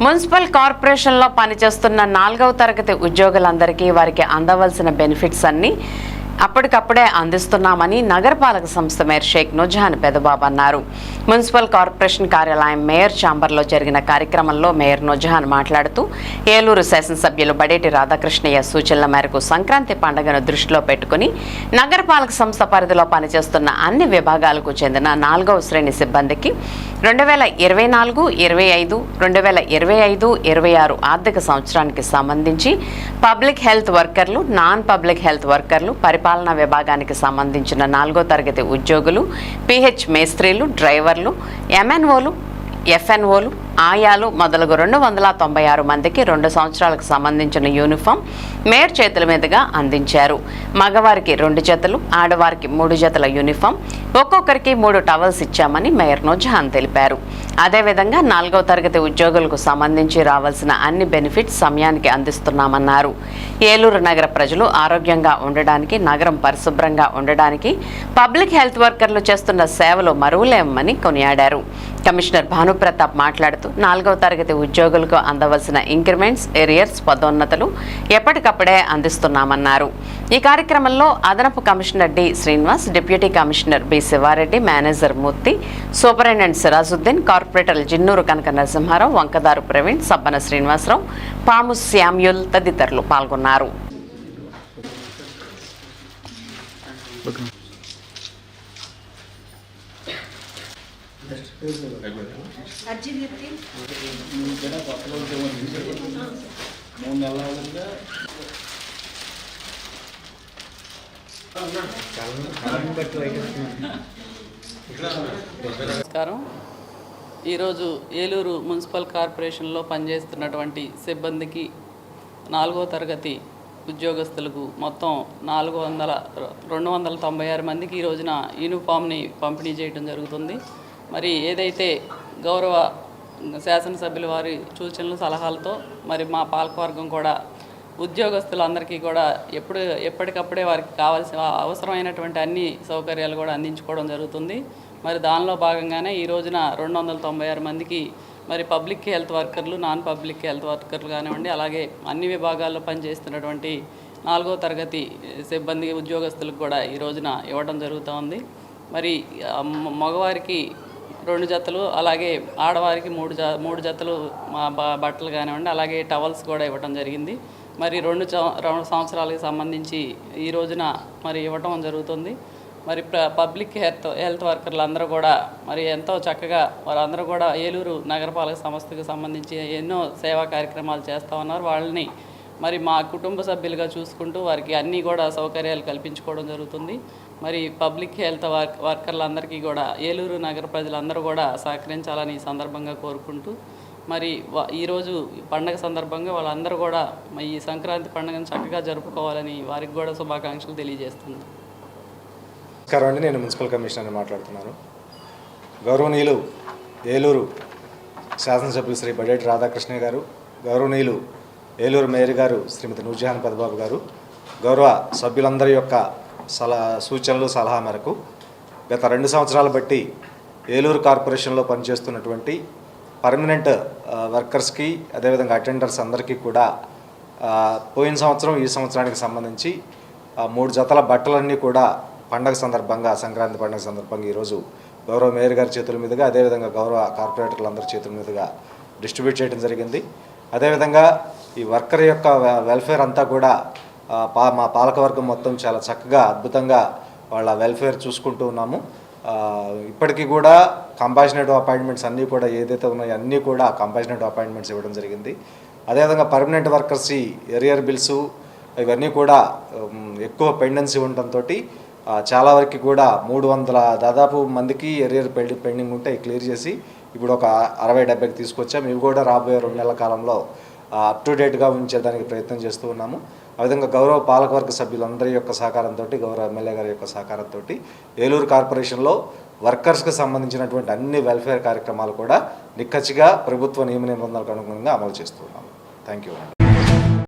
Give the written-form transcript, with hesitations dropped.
Municipal కార్పొరేషన్లో పనిచేస్తున్న 4వ తరగతి ఉద్యోగులందరికీ వారికి అందవలసిన బెనిఫిట్స్ అన్ని అప్పటికప్పుడే అందిస్తున్నామని నగరపాలక సంస్థ మేయర్ షేక్ నుజహాన్ పెదబాబు అన్నారు. మున్సిపల్ కార్పొరేషన్ కార్యాలయం మేయర్ ఛాంబర్లో జరిగిన కార్యక్రమంలో మేయర్ నుజహాన్ మాట్లాడుతూ ఏలూరు శాసనసభ్యులు బడేటి రాధాకృష్ణయ్య సూచనల మేరకు సంక్రాంతి పండుగను దృష్టిలో పెట్టుకుని నగరపాలక సంస్థ పరిధిలో పనిచేస్తున్న అన్ని విభాగాలకు చెందిన 4వ శ్రేణి సిబ్బందికి 2024-25, 2025-26 ఆర్థిక సంవత్సరానికి సంబంధించి పబ్లిక్ హెల్త్ వర్కర్లు, నాన్ పబ్లిక్ హెల్త్ వర్కర్లు, పరిపాలనా విభాగానికి సంబంధించిన 4వ తరగతి ఉద్యోగులు, పిహెచ్ మేస్త్రీలు, డ్రైవర్లు, ఎంఎన్ఓలు, ఎఫ్ఎన్ఓలు, ఆయాలు మొదలగు 296 మందికి 2 సంవత్సరాలకు సంబంధించిన యూనిఫామ్ మేయర్ చేతుల మీదుగా అందించారు. మగవారికి 2 జతలు, ఆడవారికి 3 జతల యూనిఫామ్, ఒక్కొక్కరికి 3 టవల్స్ ఇచ్చామని మేయర్ నుజహాన్ తెలిపారు. అదేవిధంగా 4వ తరగతి ఉద్యోగులకు సంబంధించి రావాల్సిన అన్ని బెనిఫిట్స్ సమయానికి అందిస్తున్నామన్నారు. ఏలూరు నగర ప్రజలు ఆరోగ్యంగా ఉండడానికి, నగరం పరిశుభ్రంగా ఉండడానికి పబ్లిక్ హెల్త్ వర్కర్లు చేస్తున్న సేవలు మరువలేమని కొనియాడారు. కమిషనర్ భానుప్రతాప్ మాట్లాడుతూ 4వ తరగతి ఉద్యోగులకు అందవలసిన ఇంక్రిమెంట్స్, ఏరియర్స్, పదోన్నతులు ఎప్పటికప్పుడే అందిస్తున్నామన్నారు. ఈ కార్యక్రమంలో అదనపు commissioner D Srinivas, deputy commissioner B Sivareddy, manager Murthy, superintendent Sirajuddin, కార్పొరేటర్లు జిన్నూరు కనక నరసింహారావు, వంకదారు ప్రవీణ్, సబ్బన శ్రీనివాసరావు, పాము శామ్యూల్ తదితరులు పాల్గొన్నారు. నమస్కారం. ఈరోజు ఏలూరు మున్సిపల్ కార్పొరేషన్లో పనిచేస్తున్నటువంటి సిబ్బందికి 4వ తరగతి ఉద్యోగస్తులకు మొత్తం 296 మందికి ఈ రోజున యూనిఫామ్ని పంపిణీ చేయడం జరుగుతుంది. మరి ఏదైతే గౌరవ శాసనసభ్యుల వారి సూచనలు సలహాలతో మరి మా పాలకవర్గం కూడా ఉద్యోగస్తులందరికీ కూడా ఎప్పటికప్పుడే వారికి కావాల్సిన అవసరమైనటువంటి అన్ని సౌకర్యాలు కూడా అందించుకోవడం జరుగుతుంది. మరి దానిలో భాగంగానే ఈ రోజున 296 మందికి మరి పబ్లిక్ హెల్త్ వర్కర్లు, నాన్ పబ్లిక్ హెల్త్ వర్కర్లు కానివ్వండి, అలాగే అన్ని విభాగాల్లో పనిచేస్తున్నటువంటి 4వ తరగతి సిబ్బంది ఉద్యోగస్తులకు కూడా ఈ రోజున ఇవ్వడం జరుగుతూ ఉంది. మరి మగవారికి 2 జతలు, అలాగే ఆడవారికి 3 జతలు బట్టలు కానివ్వండి, అలాగే టవల్స్ కూడా ఇవ్వడం జరిగింది. మరి 2 సంవత్సరాలకు సంబంధించి ఈ రోజున మరి ఇవ్వటం జరుగుతుంది. మరి పబ్లిక్ హెల్త్ వర్కర్లు అందరూ కూడా మరి ఎంతో చక్కగా వారందరూ కూడా ఏలూరు నగరపాలక సంస్థకు సంబంధించి ఎన్నో సేవా కార్యక్రమాలు చేస్తూ ఉన్నారు. వాళ్ళని మరి మా కుటుంబ సభ్యులుగా చూసుకుంటూ వారికి అన్నీ కూడా సౌకర్యాలు కల్పించుకోవడం జరుగుతుంది. మరి పబ్లిక్ హెల్త్ వర్కర్లందరికీ కూడా ఏలూరు నగర ప్రజలందరూ కూడా సహకరించాలని ఈ సందర్భంగా కోరుకుంటూ మరి ఈరోజు పండగ సందర్భంగా వాళ్ళందరూ కూడా ఈ సంక్రాంతి పండుగను చక్కగా జరుపుకోవాలని వారికి కూడా శుభాకాంక్షలు తెలియజేస్తుంది. నమస్కారం అండి, నేను మున్సిపల్ కమిషనర్ని మాట్లాడుతున్నాను. గౌరవనీయులు ఏలూరు శాసనసభ్యులు శ్రీ బడేటి రాధాకృష్ణ గారు, గౌరవనీయులు ఏలూరు మేయర్ గారు శ్రీమతి నుజహాన్ పెదబాబు గారు, గౌరవ సభ్యులందరి యొక్క సూచనలు సలహా మేరకు గత 2 సంవత్సరాలు బట్టి ఏలూరు కార్పొరేషన్లో పనిచేస్తున్నటువంటి పర్మనెంట్ వర్కర్స్కి, అదేవిధంగా అటెండర్స్ అందరికీ కూడా పోయిన సంవత్సరం ఈ సంవత్సరానికి సంబంధించి 3 జతల బట్టలన్నీ కూడా పండగ సందర్భంగా, సంక్రాంతి పండుగ సందర్భంగా ఈరోజు గౌరవ మేయర్ గారి చేతుల మీదుగా, అదేవిధంగా గౌరవ కార్పొరేటర్లందరి చేతుల మీదుగా డిస్ట్రిబ్యూట్ చేయడం జరిగింది. అదేవిధంగా ఈ వర్కర్ యొక్క వెల్ఫేర్ అంతా కూడా మా పాలకవర్గం మొత్తం చాలా చక్కగా, అద్భుతంగా వాళ్ళ వెల్ఫేర్ చూసుకుంటూ ఉన్నాము. ఇప్పటికీ కూడా కంపాషనేటివ్ అపాయింట్మెంట్స్ అన్నీ కూడా ఏదైతే ఉన్నాయో అన్నీ కూడా కంపాషనేటివ్ అపాయింట్మెంట్స్ ఇవ్వడం జరిగింది. అదేవిధంగా పర్మనెంట్ వర్కర్స్ ఎరియర్ బిల్స్ ఇవన్నీ కూడా ఎక్కువ పెండెన్సీ ఉండటంతో చాలా వరకు కూడా 300 దాదాపు మందికి ఎరియర్ పెండింగ్ ఉంటే క్లియర్ చేసి ఇప్పుడు ఒక 60-70కి తీసుకొచ్చాము. ఇవి కూడా రాబోయే 2 నెలల కాలంలో అప్ టు డేట్గా ఉంచేదానికి ప్రయత్నం చేస్తూ ఉన్నాము. ఆ విధంగా గౌరవ పాలకవర్గ సభ్యులందరి యొక్క సహకారంతో, గౌరవ ఎమ్మెల్యే గారి యొక్క సహకారంతో ఏలూరు కార్పొరేషన్లో వర్కర్స్కి సంబంధించినటువంటి అన్ని వెల్ఫేర్ కార్యక్రమాలు కూడా నిక్కచ్చిగా ప్రభుత్వ నియమ నిబంధనలకు అనుగుణంగా అమలు చేస్తూ ఉన్నాము. Thank you.